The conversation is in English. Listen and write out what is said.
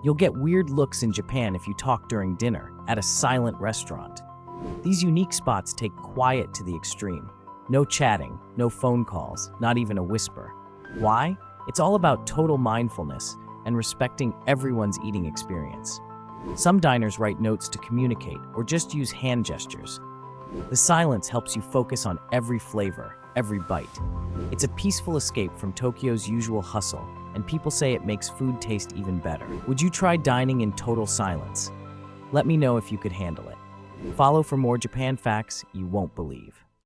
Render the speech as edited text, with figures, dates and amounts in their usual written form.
You'll get weird looks in Japan if you talk during dinner at a silent restaurant. These unique spots take quiet to the extreme. No chatting, no phone calls, not even a whisper. Why? It's all about total mindfulness and respecting everyone's eating experience. Some diners write notes to communicate or just use hand gestures. The silence helps you focus on every flavor, every bite. It's a peaceful escape from Tokyo's usual hustle, and people say it makes food taste even better. Would you try dining in total silence? Let me know if you could handle it. Follow for more Japan facts you won't believe.